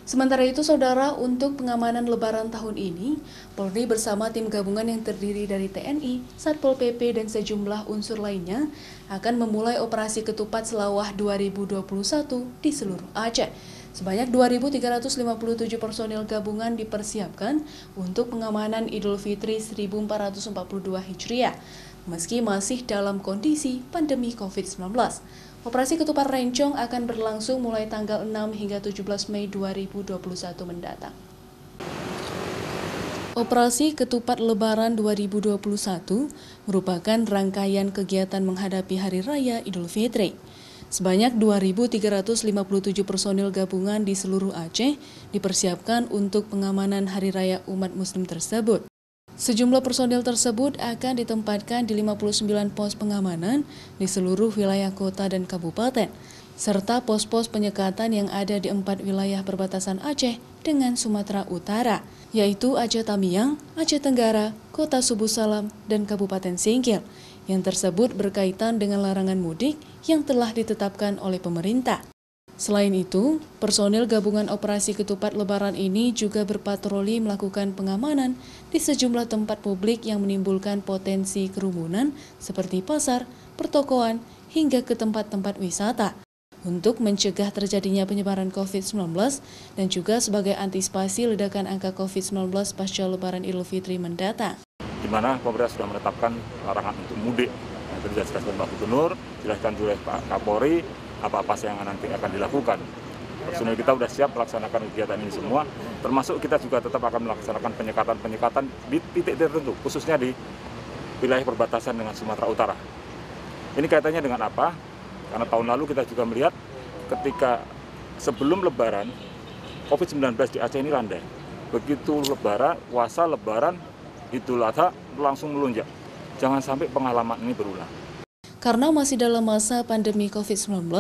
Sementara itu, Saudara, untuk pengamanan Lebaran tahun ini, Polri bersama tim gabungan yang terdiri dari TNI, Satpol PP, dan sejumlah unsur lainnya akan memulai operasi ketupat Selawah 2021 di seluruh Aceh. Sebanyak 2.357 personil gabungan dipersiapkan untuk pengamanan Idul Fitri 1442 Hijriah, meski masih dalam kondisi pandemi COVID-19. Operasi Ketupat Rencong akan berlangsung mulai tanggal 6 hingga 17 Mei 2021 mendatang. Operasi Ketupat Lebaran 2021 merupakan rangkaian kegiatan menghadapi Hari Raya Idul Fitri. Sebanyak 2.357 personil gabungan di seluruh Aceh dipersiapkan untuk pengamanan Hari Raya umat Muslim tersebut. Sejumlah personil tersebut akan ditempatkan di 59 pos pengamanan di seluruh wilayah kota dan kabupaten, serta pos-pos penyekatan yang ada di 4 wilayah perbatasan Aceh dengan Sumatera Utara, yaitu Aceh Tamiang, Aceh Tenggara, Kota Subu Salam, dan Kabupaten Singkil, yang tersebut berkaitan dengan larangan mudik yang telah ditetapkan oleh pemerintah. Selain itu, personil gabungan operasi ketupat lebaran ini juga berpatroli melakukan pengamanan di sejumlah tempat publik yang menimbulkan potensi kerumunan seperti pasar, pertokoan, hingga ke tempat-tempat wisata untuk mencegah terjadinya penyebaran COVID-19 dan juga sebagai antisipasi ledakan angka COVID-19 pasca Lebaran Idul Fitri mendatang. Di mana pemerintah sudah menetapkan larangan untuk mudik. Yang dijelaskan Pak Gubernur, dijelaskan oleh Pak Kapolri, apa-apa yang nanti akan dilakukan. Personil kita sudah siap melaksanakan kegiatan ini semua, termasuk kita juga tetap akan melaksanakan penyekatan di titik tertentu, khususnya di wilayah perbatasan dengan Sumatera Utara. Ini kaitannya dengan apa? Karena tahun lalu kita juga melihat ketika sebelum Lebaran, COVID-19 di Aceh ini landai. Begitu Lebaran, puasa Lebaran, Idul Adha langsung melonjak. Jangan sampai pengalaman ini berulang. Karena masih dalam masa pandemi COVID-19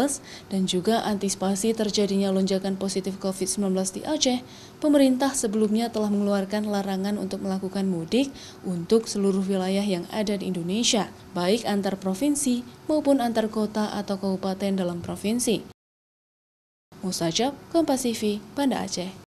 dan juga antisipasi terjadinya lonjakan positif COVID-19 di Aceh, pemerintah sebelumnya telah mengeluarkan larangan untuk melakukan mudik untuk seluruh wilayah yang ada di Indonesia, baik antar provinsi maupun antar kota atau kabupaten dalam provinsi. Mustajab, Kompas TV, Banda Aceh.